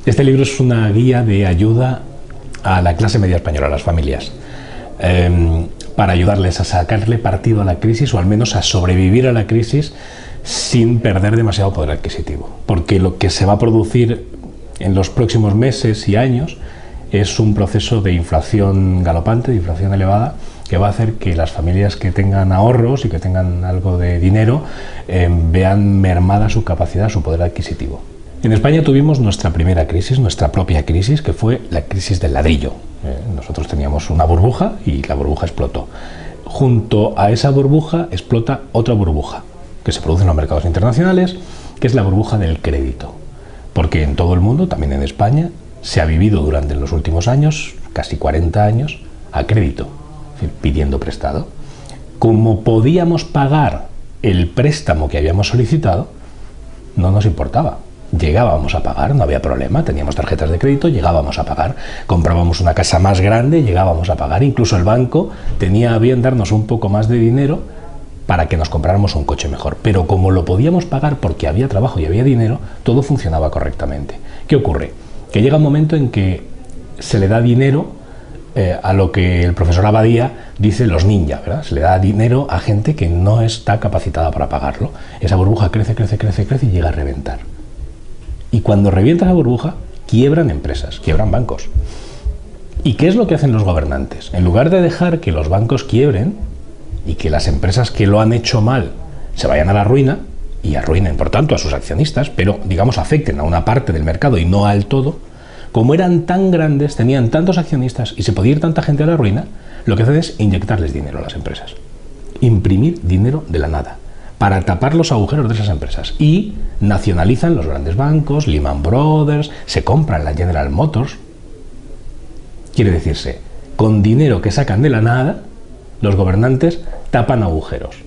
Este libro es una guía de ayuda a la clase media española, a las familias, para ayudarles a sacarle partido a la crisis o al menos a sobrevivir a la crisis sin perder demasiado poder adquisitivo. Porque lo que se va a producir en los próximos meses y años es un proceso de inflación galopante, de inflación elevada, que va a hacer que las familias que tengan ahorros y que tengan algo de dinero vean mermada su capacidad, su poder adquisitivo. En España tuvimos nuestra primera crisis, nuestra propia crisis, que fue la crisis del ladrillo. Nosotros teníamos una burbuja y la burbuja explotó. Junto a esa burbuja explota otra burbuja que se produce en los mercados internacionales, que es la burbuja del crédito. Porque en todo el mundo, también en España, se ha vivido durante los últimos años, casi 40 años, a crédito, es decir, pidiendo prestado. Como podíamos pagar el préstamo que habíamos solicitado, no nos importaba. Llegábamos a pagar, no había problema, teníamos tarjetas de crédito, llegábamos a pagar, comprábamos una casa más grande, llegábamos a pagar, incluso el banco tenía a bien darnos un poco más de dinero para que nos compráramos un coche mejor. Pero como lo podíamos pagar porque había trabajo y había dinero, todo funcionaba correctamente. ¿Qué ocurre? Que llega un momento en que se le da dinero a lo que el profesor Abadía dice los ninjas, ¿verdad? Se le da dinero a gente que no está capacitada para pagarlo. Esa burbuja crece, crece, crece, crece y llega a reventar. Y cuando revienta esa burbuja, quiebran empresas, quiebran bancos. ¿Y qué es lo que hacen los gobernantes? En lugar de dejar que los bancos quiebren y que las empresas que lo han hecho mal se vayan a la ruina, y arruinen, por tanto, a sus accionistas, pero, digamos, afecten a una parte del mercado y no al todo, como eran tan grandes, tenían tantos accionistas y se podía ir tanta gente a la ruina, lo que hacen es inyectarles dinero a las empresas. Imprimir dinero de la nada, para tapar los agujeros de esas empresas. Y nacionalizan los grandes bancos, Lehman Brothers, se compran la General Motors. Quiere decirse, con dinero que sacan de la nada, los gobernantes tapan agujeros.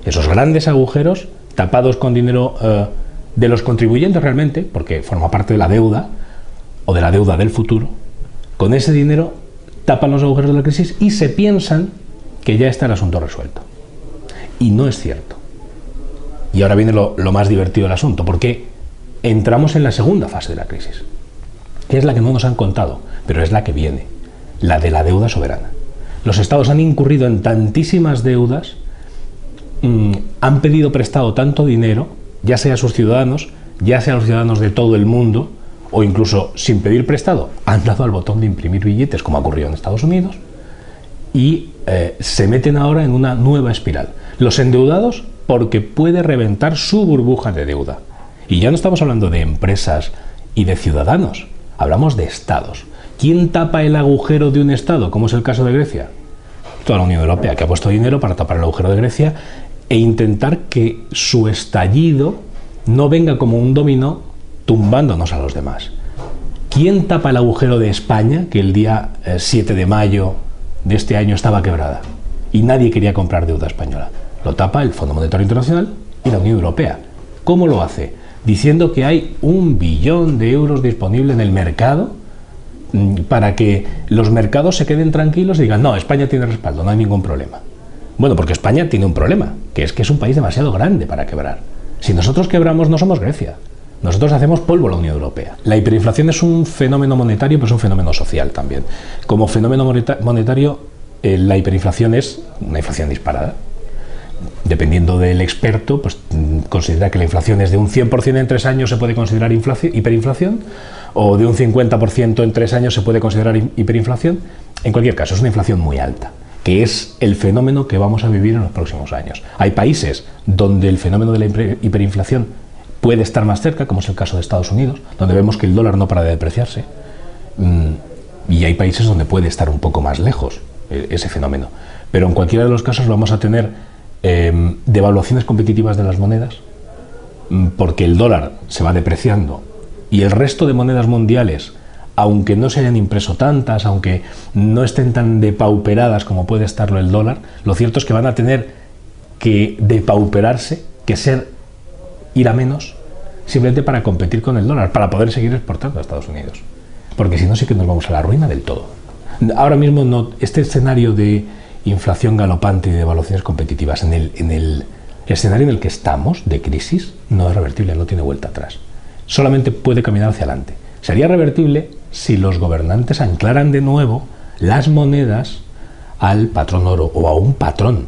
Esos grandes agujeros, tapados con dinero de los contribuyentes realmente, porque forma parte de la deuda, o de la deuda del futuro, con ese dinero tapan los agujeros de la crisis y se piensan que ya está el asunto resuelto. Y no es cierto. Y ahora viene lo más divertido del asunto, porque entramos en la segunda fase de la crisis, que es la que no nos han contado, pero es la que viene, la de la deuda soberana. Los estados han incurrido en tantísimas deudas, han pedido prestado tanto dinero, ya sea a sus ciudadanos, ya sea a los ciudadanos de todo el mundo, o incluso sin pedir prestado, han dado al botón de imprimir billetes, como ha ocurrido en Estados Unidos, y se meten ahora en una nueva espiral. Los endeudados porque puede reventar su burbuja de deuda. Y ya no estamos hablando de empresas y de ciudadanos, hablamos de estados. ¿Quién tapa el agujero de un estado, como es el caso de Grecia? Toda la Unión Europea, que ha puesto dinero para tapar el agujero de Grecia e intentar que su estallido no venga como un dominó tumbándonos a los demás. ¿Quién tapa el agujero de España, que el día 7 de mayo de este año estaba quebrada y nadie quería comprar deuda española? Lo tapa el Fondo Monetario Internacional y la Unión Europea. ¿Cómo lo hace? Diciendo que hay 1 billón de euros disponible en el mercado para que los mercados se queden tranquilos y digan, no, España tiene respaldo, no hay ningún problema. Bueno, porque España tiene un problema, que es un país demasiado grande para quebrar. Si nosotros quebramos, no somos Grecia. Nosotros hacemos polvo a la Unión Europea. La hiperinflación es un fenómeno monetario, pero es un fenómeno social también. Como fenómeno monetario, la hiperinflación es una inflación disparada. Dependiendo del experto, pues considera que la inflación es de un 100% en 3 años se puede considerar hiperinflación, o de un 50% en 3 años se puede considerar hiperinflación. En cualquier caso, es una inflación muy alta, que es el fenómeno que vamos a vivir en los próximos años. Hay países donde el fenómeno de la hiperinflación puede estar más cerca, como es el caso de Estados Unidos, donde vemos que el dólar no para de depreciarse, y hay países donde puede estar un poco más lejos ese fenómeno. Pero en cualquiera de los casos vamos a tener devaluaciones competitivas de las monedas, porque el dólar se va depreciando y el resto de monedas mundiales, aunque no se hayan impreso tantas, aunque no estén tan depauperadas como puede estarlo el dólar, lo cierto es que van a tener que depauperarse, que ir a menos, simplemente para competir con el dólar, para poder seguir exportando a Estados Unidos. Porque si no, sí que nos vamos a la ruina del todo. Ahora mismo no, este escenario de inflación galopante y de devaluaciones competitivas en el escenario en el que estamos, de crisis, no es revertible, no tiene vuelta atrás. Solamente puede caminar hacia adelante. Sería revertible si los gobernantes anclaran de nuevo las monedas al patrón oro o a un patrón.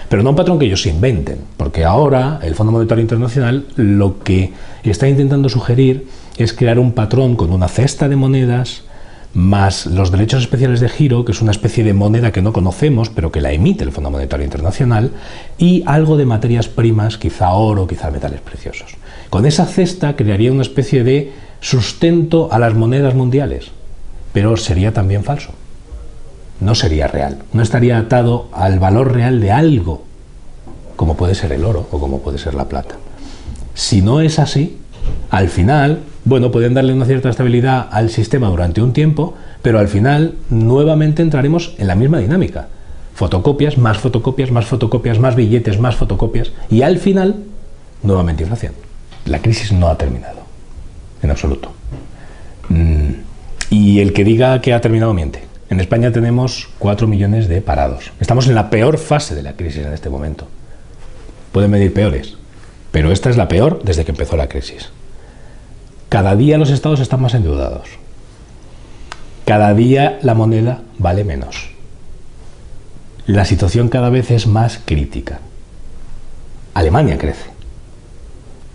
Pero no un patrón que ellos inventen, porque ahora el Fondo Monetario Internacional lo que está intentando sugerir es crear un patrón con una cesta de monedas más los derechos especiales de giro, que es una especie de moneda que no conocemos, pero que la emite el Fondo Monetario Internacional, y algo de materias primas, quizá oro, quizá metales preciosos. Con esa cesta crearía una especie de sustento a las monedas mundiales, pero sería también falso. No sería real, no estaría atado al valor real de algo, como puede ser el oro o como puede ser la plata. Si no es así, al final, bueno, pueden darle una cierta estabilidad al sistema durante un tiempo, pero al final nuevamente entraremos en la misma dinámica. Fotocopias, más fotocopias, más fotocopias, más billetes, más fotocopias, y al final, nuevamente inflación. La crisis no ha terminado, en absoluto. Y el que diga que ha terminado miente. En España tenemos 4 millones de parados. Estamos en la peor fase de la crisis en este momento. Pueden medir peores, pero esta es la peor desde que empezó la crisis. Cada día los estados están más endeudados. Cada día la moneda vale menos. La situación cada vez es más crítica. Alemania crece.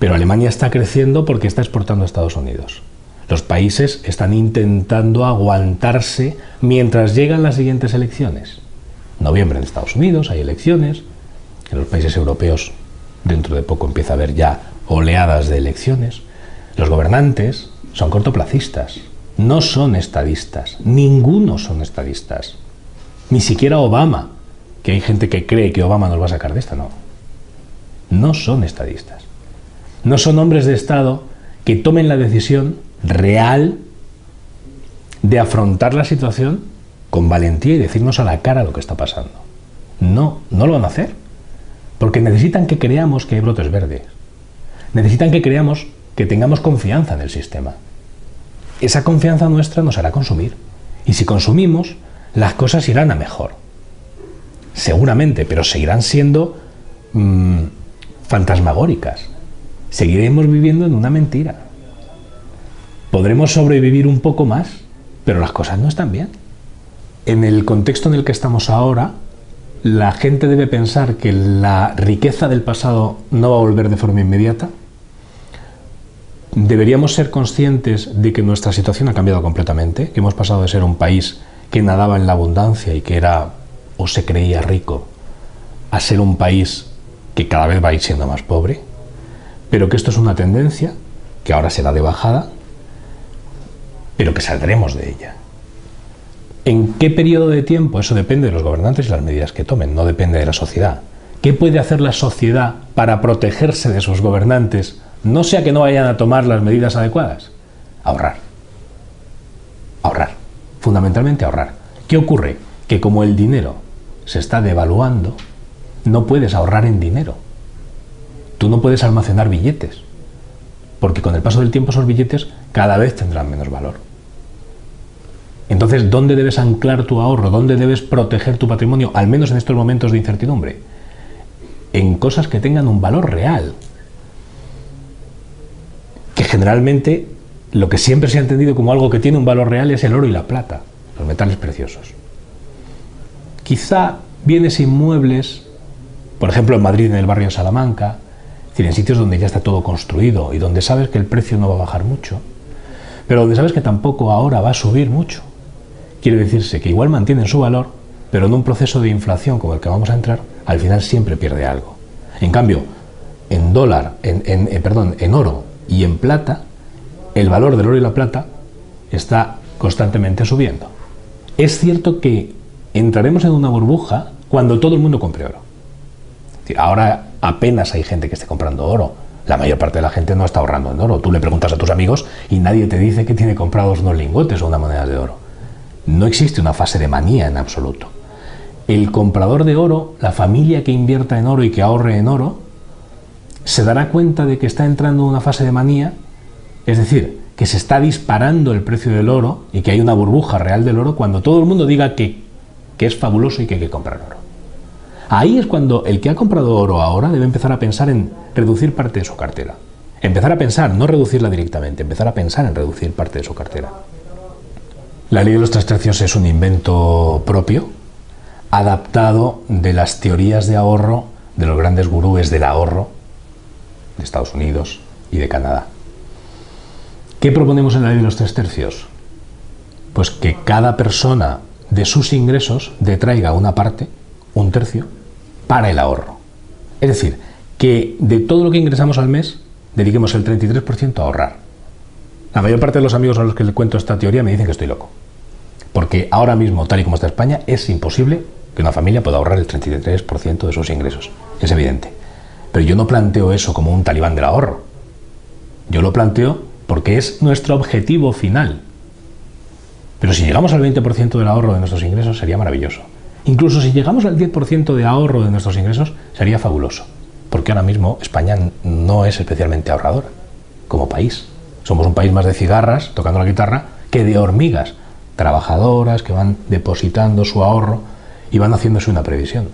Pero Alemania está creciendo porque está exportando a Estados Unidos. Los países están intentando aguantarse mientras llegan las siguientes elecciones. En noviembre en Estados Unidos hay elecciones. En los países europeos dentro de poco empieza a haber ya oleadas de elecciones. Los gobernantes son cortoplacistas, no son estadistas, ninguno son estadistas. Ni siquiera Obama, que hay gente que cree que Obama nos va a sacar de esta, no. No son estadistas. No son hombres de Estado que tomen la decisión real de afrontar la situación con valentía y decirnos a la cara lo que está pasando. No, no lo van a hacer. Porque necesitan que creamos que hay brotes verdes. Necesitan que creamos que tengamos confianza en el sistema. Esa confianza nuestra nos hará consumir. Y si consumimos, las cosas irán a mejor. Seguramente, pero seguirán siendo fantasmagóricas. Seguiremos viviendo en una mentira. Podremos sobrevivir un poco más, pero las cosas no están bien. En el contexto en el que estamos ahora, la gente debe pensar que la riqueza del pasado no va a volver de forma inmediata. Deberíamos ser conscientes de que nuestra situación ha cambiado completamente, que hemos pasado de ser un país que nadaba en la abundancia y que era o se creía rico, a ser un país que cada vez va a ir siendo más pobre, pero que esto es una tendencia que ahora será de bajada, pero que saldremos de ella. ¿En qué periodo de tiempo? Eso depende de los gobernantes y las medidas que tomen, no depende de la sociedad. ¿Qué puede hacer la sociedad para protegerse de sus gobernantes, no sea que no vayan a tomar las medidas adecuadas? Ahorrar. Ahorrar. Fundamentalmente ahorrar. ¿Qué ocurre? Que como el dinero se está devaluando, no puedes ahorrar en dinero. Tú no puedes almacenar billetes, porque con el paso del tiempo esos billetes cada vez tendrán menos valor. Entonces, ¿dónde debes anclar tu ahorro? ¿Dónde debes proteger tu patrimonio, al menos en estos momentos de incertidumbre? En cosas que tengan un valor real. Que generalmente lo que siempre se ha entendido como algo que tiene un valor real es el oro y la plata, los metales preciosos. Quizá bienes inmuebles, por ejemplo en Madrid, en el barrio de Salamanca, es decir, en sitios donde ya está todo construido y donde sabes que el precio no va a bajar mucho, pero donde sabes que tampoco ahora va a subir mucho. Quiere decirse que igual mantienen su valor, pero en un proceso de inflación como el que vamos a entrar, al final siempre pierde algo. En cambio, en oro y en plata, el valor del oro y la plata está constantemente subiendo. Es cierto que entraremos en una burbuja cuando todo el mundo compre oro. Ahora apenas hay gente que esté comprando oro. La mayor parte de la gente no está ahorrando en oro. Tú le preguntas a tus amigos y nadie te dice que tiene comprados unos lingotes o una moneda de oro. No existe una fase de manía en absoluto. El comprador de oro, la familia que invierta en oro y que ahorre en oro, se dará cuenta de que está entrando en una fase de manía, es decir, que se está disparando el precio del oro y que hay una burbuja real del oro cuando todo el mundo diga que es fabuloso y que hay que comprar oro. Ahí es cuando el que ha comprado oro ahora debe empezar a pensar en reducir parte de su cartera. Empezar a pensar, no reducirla directamente, empezar a pensar en reducir parte de su cartera. La ley de los 3/3 es un invento propio, adaptado de las teorías de ahorro de los grandes gurúes del ahorro de Estados Unidos y de Canadá. ¿Qué proponemos en la ley de los 3/3? Pues que cada persona de sus ingresos detraiga una parte, un tercio, para el ahorro. Es decir, que de todo lo que ingresamos al mes, dediquemos el 33% a ahorrar. La mayor parte de los amigos a los que les cuento esta teoría me dicen que estoy loco. Porque ahora mismo, tal y como está España, es imposible que una familia pueda ahorrar el 33% de sus ingresos. Es evidente. Pero yo no planteo eso como un talibán del ahorro. Yo lo planteo porque es nuestro objetivo final. Pero si llegamos al 20% del ahorro de nuestros ingresos, sería maravilloso. Incluso si llegamos al 10% de ahorro de nuestros ingresos, sería fabuloso. Porque ahora mismo España no es especialmente ahorradora como país. Somos un país más de cigarras, tocando la guitarra, que de hormigas trabajadoras que van depositando su ahorro y van haciéndose una previsión.